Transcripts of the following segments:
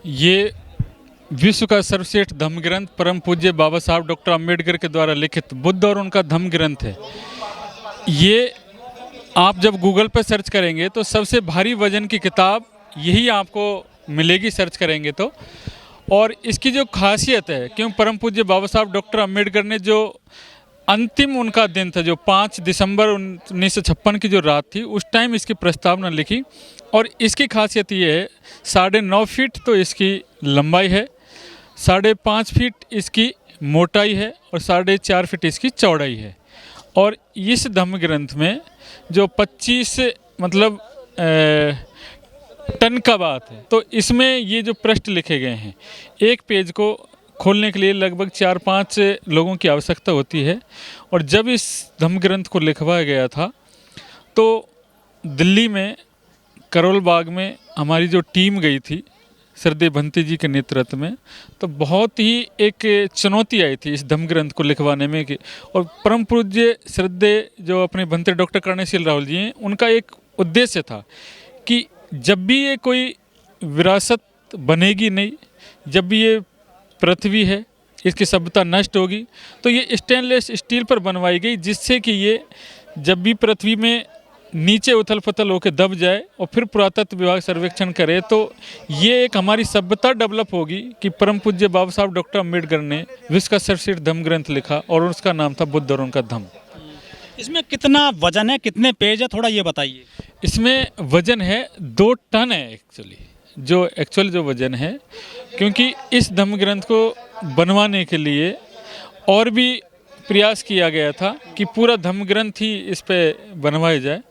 ये विश्व का सर्वश्रेष्ठ धम्म ग्रंथ परम पूज्य बाबा साहब डॉक्टर अम्बेडकर के द्वारा लिखित बुद्ध और उनका धम्म ग्रंथ है। ये आप जब गूगल पर सर्च करेंगे तो सबसे भारी वजन की किताब यही आपको मिलेगी सर्च करेंगे तो। और इसकी जो खासियत है, क्यों परम पूज्य बाबा साहब डॉक्टर अम्बेडकर ने जो अंतिम उनका दिन था, जो 5 दिसंबर 1956 की जो रात थी, उस टाइम इसकी प्रस्तावना लिखी। और इसकी खासियत ये है, 9.5 फीट तो इसकी लंबाई है, 5.5 फीट इसकी मोटाई है और 4.5 फीट इसकी चौड़ाई है। और इस धम्म ग्रंथ में जो 25 मतलब टन का बात है, तो इसमें ये जो पृष्ठ लिखे गए हैं, एक पेज को खोलने के लिए लगभग 4-5 लोगों की आवश्यकता होती है। और जब इस धम्म ग्रंथ को लिखवाया गया था तो दिल्ली में करोल बाग में हमारी जो टीम गई थी श्रद्धेय भंते जी के नेतृत्व में, तो बहुत ही एक चुनौती आई थी इस धम्म ग्रंथ को लिखवाने में कि, और परम पूज्य श्रद्धेय जो अपने भंते डॉक्टर कर्णशील राहुल जी हैं, उनका एक उद्देश्य था कि जब भी ये कोई विरासत बनेगी नहीं, जब भी ये पृथ्वी है इसकी सभ्यता नष्ट होगी, तो ये स्टेनलेस स्टील पर बनवाई गई, जिससे कि ये जब भी पृथ्वी में नीचे उथल पुथल होकर दब जाए और फिर पुरातत्व विभाग सर्वेक्षण करे, तो ये एक हमारी सभ्यता डेवलप होगी कि परम पूज्य बाबा साहब डॉक्टर अम्बेडकर ने विश्व का सर्वश्रेष्ठ धम्म ग्रंथ लिखा और उसका नाम था बुद्ध और उनका धम्म। इसमें कितना वजन है, कितने पेज है, थोड़ा ये बताइए। इसमें वजन है 2 टन है एक्चुअली जो वजन है, क्योंकि इस धम्म ग्रंथ को बनवाने के लिए और भी प्रयास किया गया था कि पूरा धम्म ग्रंथ ही इस पे बनवाया जाए,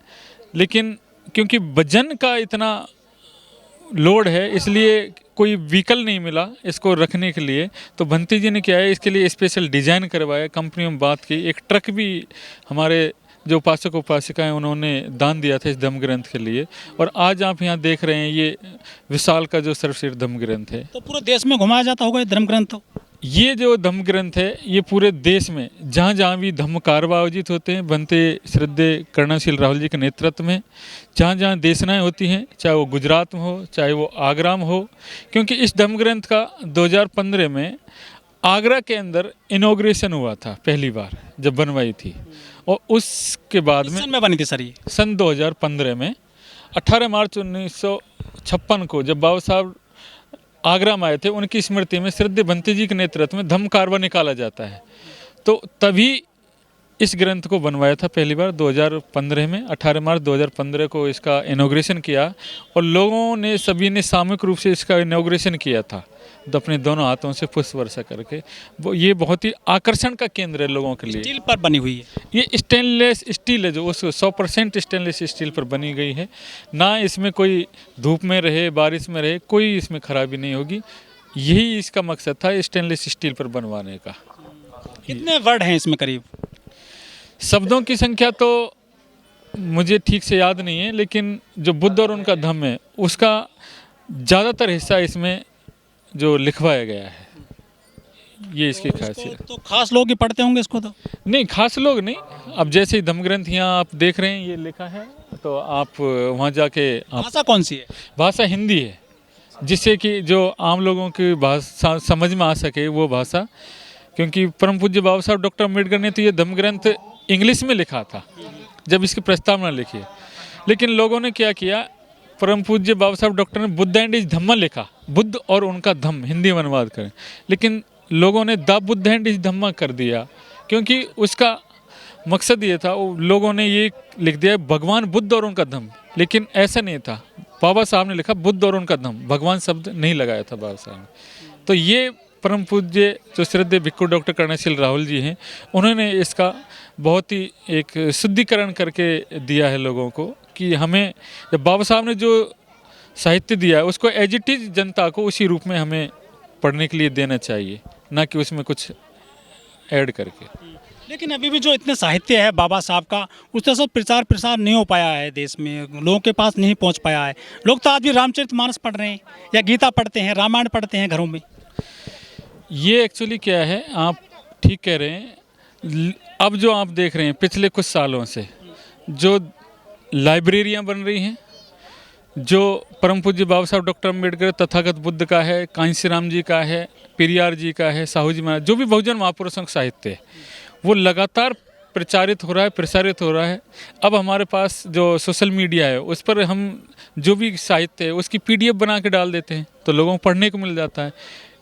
लेकिन क्योंकि वजन का इतना लोड है इसलिए कोई व्हीकल नहीं मिला इसको रखने के लिए। तो भंते जी ने क्या है, इसके लिए स्पेशल डिज़ाइन करवाया, कंपनी में बात की, एक ट्रक भी हमारे जो उपासक उपासिकाएं उन्होंने दान दिया था इस धम्म ग्रंथ के लिए। और आज आप यहाँ देख रहे हैं ये विशाल का जो सर्वश्रेष्ठ धम्म ग्रंथ है। तो पूरे देश में घुमाया जाता होगा ये धम्म ग्रंथ? तो ये जो धम्म ग्रंथ है ये पूरे देश में जहाँ जहाँ भी धम्म कार्य आयोजित होते हैं भंते श्रद्धेय कर्णशील राहुल जी के नेतृत्व में, जहाँ जहाँ देशनाएँ होती हैं, चाहे वो गुजरात में हो चाहे वो आगरा में हो, क्योंकि इस धम्म ग्रंथ का 2015 में आगरा के अंदर इनॉग्रेशन हुआ था पहली बार जब बनवाई थी। और उसके बाद में बनी थी सर ये सन 2015 में 18 मार्च 1956 को जब बाबा साहब आगरा में आए थे, उनकी स्मृति में श्रद्धेय भंते जी के नेतृत्व में धम्म कारवा निकाला जाता है। तो तभी इस ग्रंथ को बनवाया था पहली बार 2015 में, 18 मार्च 2015 को इसका इनॉग्रेशन किया। और लोगों ने सभी ने सामूहिक रूप से इसका इनॉग्रेशन किया था, तो अपने दोनों हाथों से पुष्प वर्षा करके। वो ये बहुत ही आकर्षण का केंद्र है लोगों के लिए। स्टील पर बनी हुई है ये स्टेनलेस स्टील है, जो उस 100% स्टेनलेस स्टील पर बनी गई है। ना इसमें कोई धूप में रहे बारिश में रहे कोई इसमें खराबी नहीं होगी, यही इसका मकसद था स्टेनलेस स्टील पर बनवाने का। कितने वर्ड हैं इसमें करीब? शब्दों की संख्या तो मुझे ठीक से याद नहीं है, लेकिन जो बुद्ध और उनका धम्म है उसका ज़्यादातर हिस्सा इसमें जो लिखवाया गया है, ये इसकी खासियत। तो खास लोग ही पढ़ते होंगे इसको? तो नहीं, खास लोग नहीं। अब जैसे ही धम्म ग्रंथ यहाँ आप देख रहे हैं ये लिखा है, तो आप वहाँ जाके भाषा कौन सी है? भाषा हिंदी है, जिससे कि जो आम लोगों की भाषा समझ में आ सके वो भाषा। क्योंकि परम पूज्य बाबा साहब डॉक्टर अम्बेडकर ने तो ये धम्म ग्रंथ इंग्लिश में लिखा था जब इसकी प्रस्तावना लिखी, लेकिन लोगों ने क्या किया, परम पूज्य बाबा साहब डॉक्टर ने बुद्ध एंड इज धम्मा लिखा, बुद्ध और उनका धम्म हिंदी में अनुवाद करें, लेकिन लोगों ने द बुद्ध एंड इज धम्मा कर दिया, क्योंकि उसका मकसद ये था, लोगों ने ये लिख दिया भगवान बुद्ध और उनका धम्म, लेकिन ऐसा नहीं था। बाबा साहब ने लिखा बुद्ध और उनका धम्म, भगवान शब्द नहीं लगाया था बाबा साहब ने। तो ये परम पूज्य जो श्रद्धेय भिक्खु डॉक्टर कर्णशील राहुल जी हैं, उन्होंने इसका बहुत ही एक शुद्धिकरण करके दिया है लोगों को, कि हमें जब बाबा साहब ने जो साहित्य दिया है उसको एज इट इज जनता को उसी रूप में हमें पढ़ने के लिए देना चाहिए, ना कि उसमें कुछ ऐड करके। लेकिन अभी भी जो इतने साहित्य है बाबा साहब का, उस तरह से प्रसार नहीं हो पाया है देश में, लोगों के पास नहीं पहुंच पाया है। लोग तो आज भी रामचरितमानस पढ़ रहे हैं या गीता पढ़ते हैं, रामायण पढ़ते हैं घरों में। ये एक्चुअली क्या है, आप ठीक कह रहे हैं। अब जो आप देख रहे हैं पिछले कुछ सालों से जो लाइब्रेरियां बन रही हैं, जो परम पूज्य बाबा साहब डॉक्टर अम्बेडकर तथागत बुद्ध का है, कांशीराम जी का है, पेरियार जी का है, साहू जी महाराज, जो भी बहुजन महापुरुषों का साहित्य है वो लगातार प्रचारित हो रहा है, प्रसारित हो रहा है। अब हमारे पास जो सोशल मीडिया है उस पर हम जो भी साहित्य है उसकी PDF बना के डाल देते हैं तो लोगों को पढ़ने को मिल जाता है,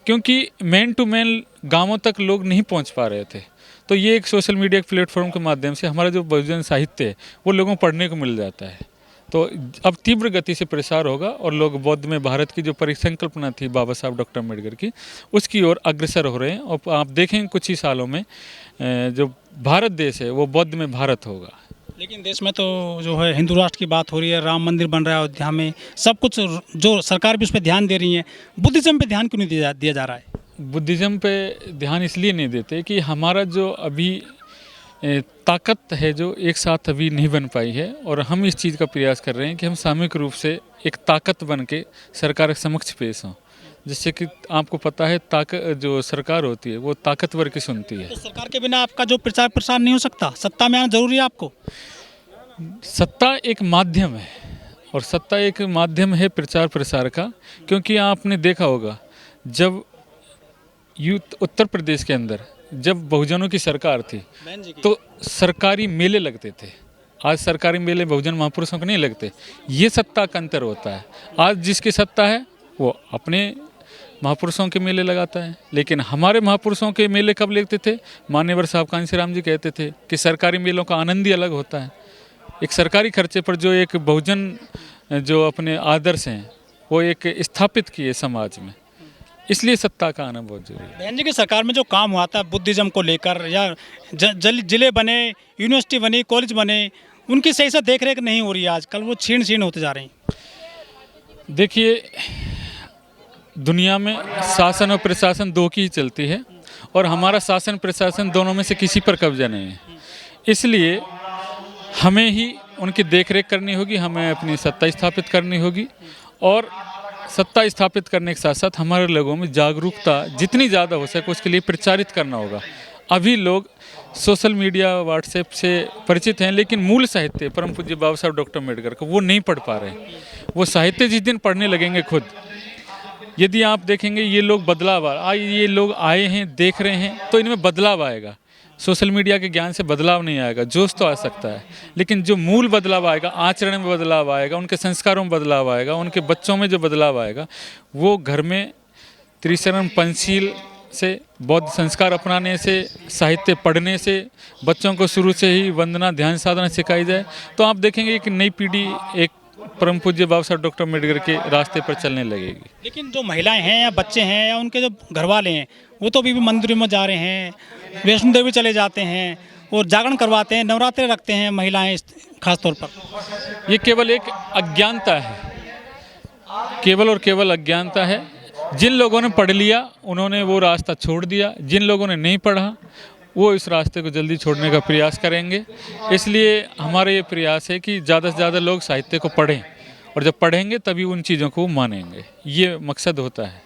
क्योंकि मैन टू मैन गाँवों तक लोग नहीं पहुँच पा रहे थे। तो ये एक सोशल मीडिया प्लेटफॉर्म के माध्यम से हमारा जो बहुजन साहित्य है वो लोगों को पढ़ने को मिल जाता है। तो अब तीव्र गति से प्रसार होगा और लोग बौद्ध में भारत की जो परिसंकल्पना थी बाबा साहब डॉक्टर अम्बेडकर की उसकी ओर अग्रसर हो रहे हैं। और आप देखेंगे कुछ ही सालों में जो भारत देश है वो बौद्ध में भारत होगा। लेकिन देश में तो जो है हिंदू राष्ट्र की बात हो रही है, राम मंदिर बन रहा है अयोध्या में, सब कुछ जो सरकार भी उस पर ध्यान दे रही है, बुद्धिज्म पे ध्यान क्यों नहीं दिया जा रहा है? बुद्धिज़्म पे ध्यान इसलिए नहीं देते कि हमारा जो अभी ताकत है जो एक साथ अभी नहीं बन पाई है, और हम इस चीज़ का प्रयास कर रहे हैं कि हम सामूहिक रूप से एक ताकत बन के सरकार के समक्ष पेश हों। जिससे कि आपको पता है जो सरकार होती है वो ताकतवर की सुनती है। तो सरकार के बिना आपका जो प्रचार प्रसार नहीं हो सकता, सत्ता में आना जरूरी है आपको? सत्ता एक माध्यम है, और सत्ता एक माध्यम है प्रचार प्रसार का। क्योंकि आपने देखा होगा जब उत्तर प्रदेश के अंदर जब बहुजनों की सरकार थी तो सरकारी मेले लगते थे। आज सरकारी मेले बहुजन महापुरुषों को नहीं लगते। ये सत्ता का अंतर होता है। आज जिसकी सत्ता है वो अपने महापुरुषों के मेले लगाता है, लेकिन हमारे महापुरुषों के मेले कब लगते थे? मान्यवर साहब कांशीराम जी कहते थे कि सरकारी मेलों का आनंद ही अलग होता है। एक सरकारी खर्चे पर जो एक बहुजन जो अपने आदर्श हैं वो एक स्थापित किए समाज में, इसलिए सत्ता का आना बहुत जरूरी है। बहन जी की सरकार में जो काम हुआ था बुद्धिज्म को लेकर, या जिले बने, यूनिवर्सिटी बनी, कॉलेज बने, उनकी सही से देख रेख नहीं हो रही है। आजकल वो छीन छीन होते जा रहे हैं। देखिए, दुनिया में शासन और प्रशासन दो की ही चलती है, और हमारा शासन प्रशासन दोनों में से किसी पर कब्जा नहीं है। इसलिए हमें ही उनकी देखरेख करनी होगी, हमें अपनी सत्ता स्थापित करनी होगी, और सत्ता स्थापित करने के साथ साथ हमारे लोगों में जागरूकता जितनी ज़्यादा हो सके उसके लिए प्रचारित करना होगा। अभी लोग सोशल मीडिया, व्हाट्सएप से परिचित हैं, लेकिन मूल साहित्य परम पूज्य बाबा साहब डॉक्टर अम्बेडकर का वो नहीं पढ़ पा रहे हैं। वो साहित्य जिस दिन पढ़ने लगेंगे खुद, यदि आप देखेंगे ये लोग ये लोग आए हैं, देख रहे हैं, तो इनमें बदलाव आएगा। सोशल मीडिया के ज्ञान से बदलाव नहीं आएगा, जोश तो आ सकता है, लेकिन जो मूल बदलाव आएगा, आचरण में बदलाव आएगा, उनके संस्कारों में बदलाव आएगा, उनके बच्चों में जो बदलाव आएगा वो घर में त्रिशरण पंचशील से, बौद्ध संस्कार अपनाने से, साहित्य पढ़ने से, बच्चों को शुरू से ही वंदना, ध्यान साधना सिखाई जाए, तो आप देखेंगे कि नई पीढ़ी एक परम पूज्य बाबा साहब डॉक्टर अम्बेडकर के रास्ते पर चलने लगेगी। लेकिन जो महिलाएं हैं या बच्चे हैं या उनके जो घर वाले हैं वो तो अभी भी मंदिरों में जा रहे हैं, वैष्णो देवी चले जाते हैं और जागरण करवाते हैं, नवरात्रे रखते हैं महिलाएं खास तौर पर। ये केवल एक अज्ञानता है, केवल और केवल अज्ञानता है। जिन लोगों ने पढ़ लिया उन्होंने वो रास्ता छोड़ दिया, जिन लोगों ने नहीं पढ़ा वो इस रास्ते को जल्दी छोड़ने का प्रयास करेंगे। इसलिए हमारा ये प्रयास है कि ज़्यादा से ज़्यादा लोग साहित्य को पढ़ें, और जब पढ़ेंगे तभी उन चीज़ों को मानेंगे। ये मकसद होता है।